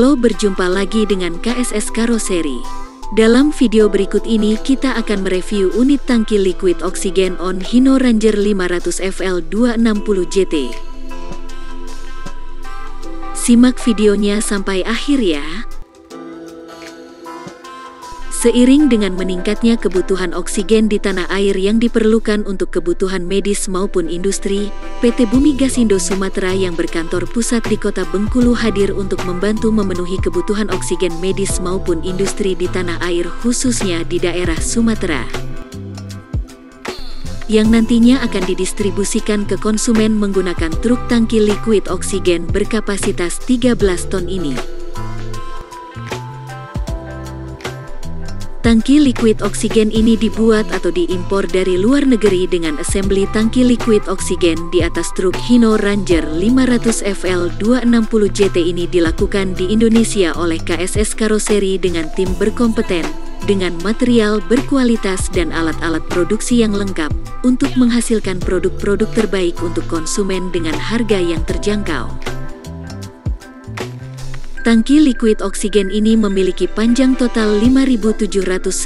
Halo, berjumpa lagi dengan KSS Karoseri. Dalam video berikut ini kita akan mereview unit tangki liquid oksigen on Hino Ranger 500 FL 260 JT. Simak videonya sampai akhir ya. Seiring dengan meningkatnya kebutuhan oksigen di tanah air yang diperlukan untuk kebutuhan medis maupun industri, PT Bumi Gasindo Sumatera yang berkantor pusat di Kota Bengkulu hadir untuk membantu memenuhi kebutuhan oksigen medis maupun industri di tanah air, khususnya di daerah Sumatera, yang nantinya akan didistribusikan ke konsumen menggunakan truk tangki liquid oksigen berkapasitas 13 ton ini. Tangki liquid oksigen ini dibuat atau diimpor dari luar negeri dengan assembly tangki liquid oksigen di atas truk Hino Ranger 500 FL 260 JT ini dilakukan di Indonesia oleh KSS Karoseri dengan tim berkompeten, dengan material berkualitas dan alat-alat produksi yang lengkap, untuk menghasilkan produk-produk terbaik untuk konsumen dengan harga yang terjangkau. Tangki liquid oksigen ini memiliki panjang total 5.796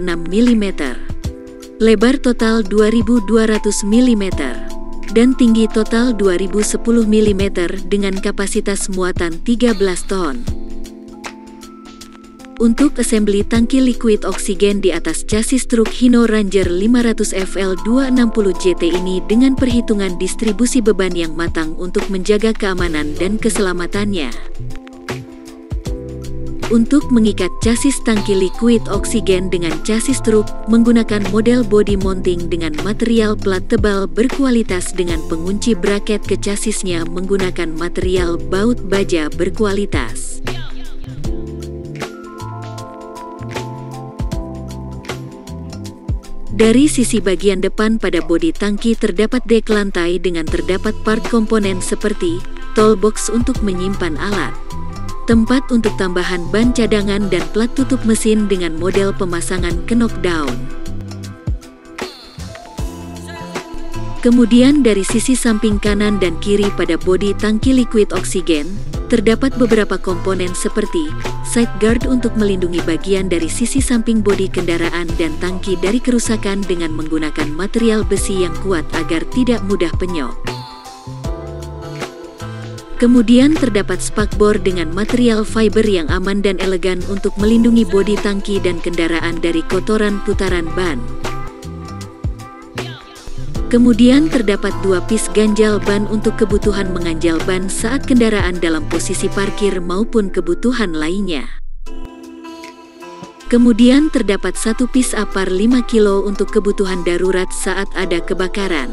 mm, lebar total 2.200 mm, dan tinggi total 2.010 mm dengan kapasitas muatan 13 ton. Untuk assembly tangki liquid oksigen di atas chassis truk Hino Ranger 500 FL 260 JT ini dengan perhitungan distribusi beban yang matang untuk menjaga keamanan dan keselamatannya. Untuk mengikat chassis tangki liquid oksigen dengan chassis truk menggunakan model body mounting dengan material plat tebal berkualitas dengan pengunci braket ke chassisnya menggunakan material baut baja berkualitas. Dari sisi bagian depan pada bodi tangki terdapat dek lantai dengan terdapat part komponen seperti toolbox untuk menyimpan alat, tempat untuk tambahan ban cadangan dan plat tutup mesin dengan model pemasangan knockdown. Kemudian dari sisi samping kanan dan kiri pada bodi tangki liquid oksigen, terdapat beberapa komponen seperti side guard untuk melindungi bagian dari sisi samping bodi kendaraan dan tangki dari kerusakan dengan menggunakan material besi yang kuat agar tidak mudah penyok. Kemudian terdapat spakbor dengan material fiber yang aman dan elegan untuk melindungi bodi tangki dan kendaraan dari kotoran putaran ban. Kemudian terdapat dua pis ganjal ban untuk kebutuhan menganjal ban saat kendaraan dalam posisi parkir maupun kebutuhan lainnya. Kemudian terdapat satu pis apar 5 kilo untuk kebutuhan darurat saat ada kebakaran.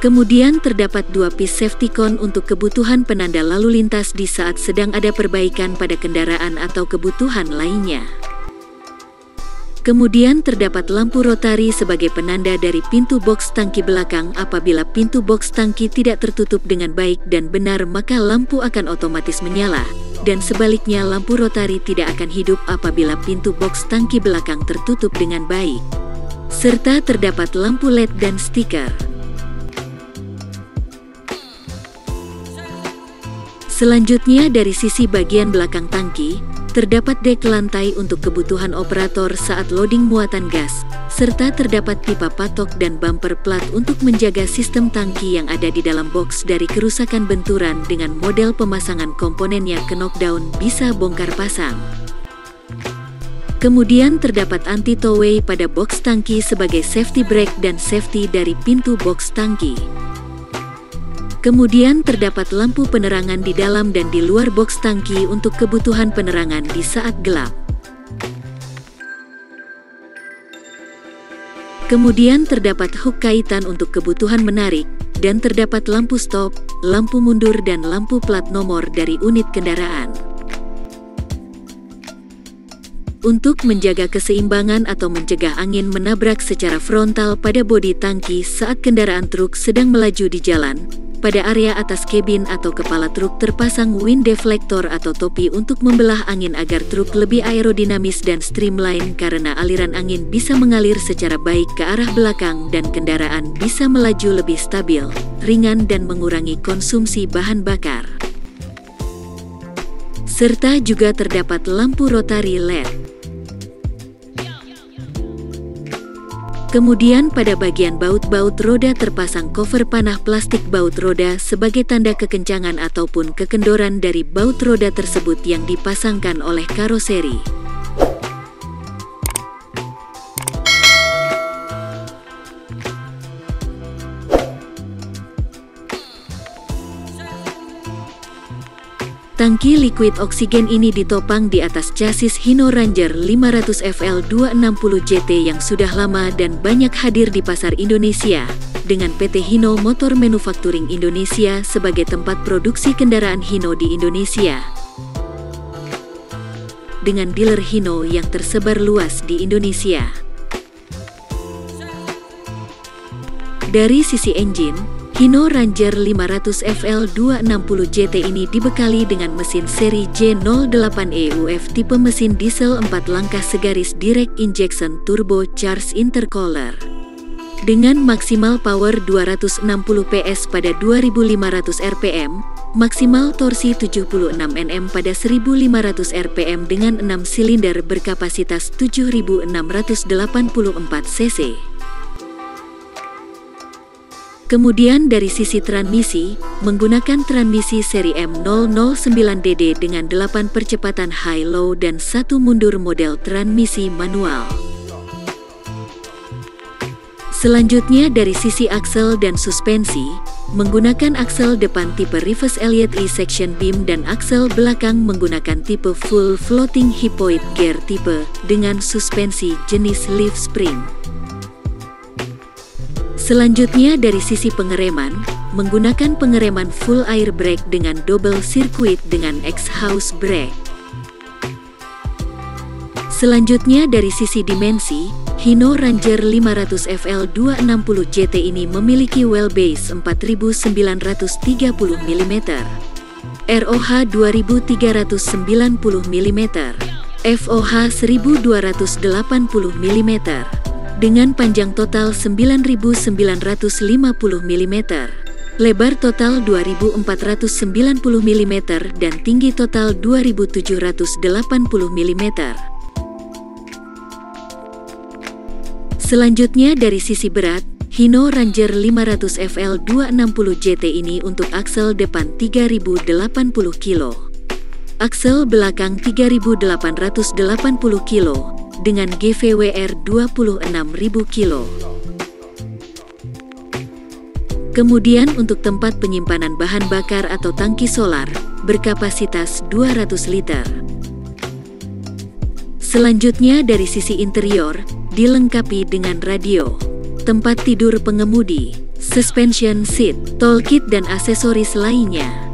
Kemudian terdapat dua pis safety cone untuk kebutuhan penanda lalu lintas di saat sedang ada perbaikan pada kendaraan atau kebutuhan lainnya. Kemudian terdapat lampu rotari sebagai penanda dari pintu box tangki belakang. Apabila pintu box tangki tidak tertutup dengan baik dan benar, maka lampu akan otomatis menyala, dan sebaliknya lampu rotari tidak akan hidup apabila pintu box tangki belakang tertutup dengan baik. Serta terdapat lampu LED dan stiker. Selanjutnya dari sisi bagian belakang tangki, terdapat dek lantai untuk kebutuhan operator saat loading muatan gas, serta terdapat pipa patok dan bumper plat untuk menjaga sistem tangki yang ada di dalam box dari kerusakan benturan dengan model pemasangan komponennya knockdown bisa bongkar pasang. Kemudian terdapat anti towway pada box tangki sebagai safety brake dan safety dari pintu box tangki. Kemudian terdapat lampu penerangan di dalam dan di luar box tangki untuk kebutuhan penerangan di saat gelap. Kemudian terdapat hook kaitan untuk kebutuhan menarik, dan terdapat lampu stop, lampu mundur dan lampu plat nomor dari unit kendaraan. Untuk menjaga keseimbangan atau mencegah angin menabrak secara frontal pada bodi tangki saat kendaraan truk sedang melaju di jalan, pada area atas kabin atau kepala truk terpasang wind deflector atau topi untuk membelah angin agar truk lebih aerodinamis dan streamline karena aliran angin bisa mengalir secara baik ke arah belakang dan kendaraan bisa melaju lebih stabil, ringan dan mengurangi konsumsi bahan bakar. serta juga terdapat lampu rotary LED. Kemudian pada bagian baut-baut roda terpasang cover panah plastik baut roda sebagai tanda kekencangan ataupun kekendoran dari baut roda tersebut yang dipasangkan oleh karoseri. Tangki liquid oksigen ini ditopang di atas chassis Hino Ranger 500 FL 260 JT yang sudah lama dan banyak hadir di pasar Indonesia, dengan PT Hino Motor Manufacturing Indonesia sebagai tempat produksi kendaraan Hino di Indonesia. Dengan dealer Hino yang tersebar luas di Indonesia. Dari sisi engine, Hino Ranger 500 FL 260 JT ini dibekali dengan mesin seri J08EUF tipe mesin diesel 4 langkah segaris direct injection turbo charge intercooler. Dengan maksimal power 260 PS pada 2500 rpm, maksimal torsi 76 Nm pada 1500 rpm dengan 6 silinder berkapasitas 7684 cc. Kemudian dari sisi transmisi, menggunakan transmisi seri M009DD dengan 8 percepatan high-low dan 1 mundur model transmisi manual. Selanjutnya dari sisi aksel dan suspensi, menggunakan aksel depan tipe reverse Elliott E section beam dan aksel belakang menggunakan tipe full floating hypoid gear tipe dengan suspensi jenis leaf spring. Selanjutnya dari sisi pengereman, menggunakan pengereman full air brake dengan double circuit dengan exhaust brake. Selanjutnya dari sisi dimensi, Hino Ranger 500 FL 260 JT ini memiliki wheelbase 4930 mm, ROH 2390 mm, FOH 1280 mm, dengan panjang total 9.950 mm, lebar total 2.490 mm dan tinggi total 2.780 mm. Selanjutnya dari sisi berat, Hino Ranger 500 FL 260 JT ini untuk aksel depan 3.080 kg, aksel belakang 3.880 kg, dengan GVWR 26.000 kg. Kemudian untuk tempat penyimpanan bahan bakar atau tangki solar, berkapasitas 200 liter. Selanjutnya dari sisi interior, dilengkapi dengan radio, tempat tidur pengemudi, suspension seat, toolkit dan aksesoris lainnya.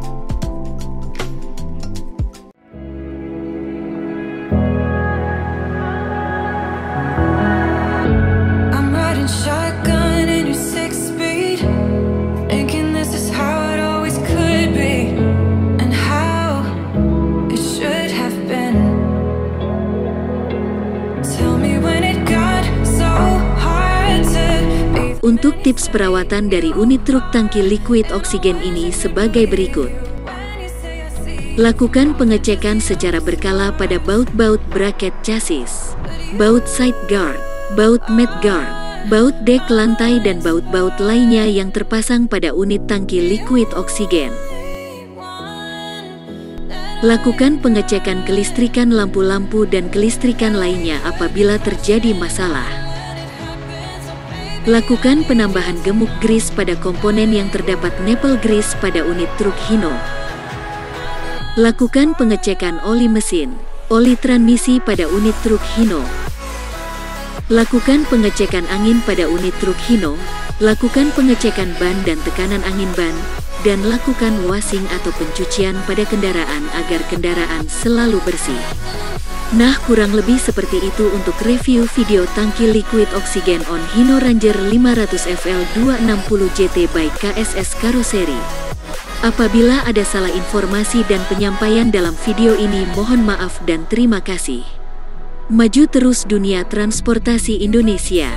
Untuk tips perawatan dari unit truk tangki liquid oksigen ini sebagai berikut. Lakukan pengecekan secara berkala pada baut-baut bracket chassis, baut side guard, baut mat guard, baut dek lantai dan baut-baut lainnya yang terpasang pada unit tangki liquid oksigen. Lakukan pengecekan kelistrikan lampu-lampu dan kelistrikan lainnya apabila terjadi masalah. Lakukan penambahan gemuk grease pada komponen yang terdapat nipple grease pada unit truk Hino. Lakukan pengecekan oli mesin, oli transmisi pada unit truk Hino. Lakukan pengecekan angin pada unit truk Hino. Lakukan pengecekan ban dan tekanan angin ban, dan lakukan washing atau pencucian pada kendaraan agar kendaraan selalu bersih. Nah, kurang lebih seperti itu untuk review video tangki liquid oksigen on Hino Ranger 500 FL 260 JT by KSS Karoseri. Apabila ada salah informasi dan penyampaian dalam video ini, mohon maaf dan terima kasih. Maju terus dunia transportasi Indonesia.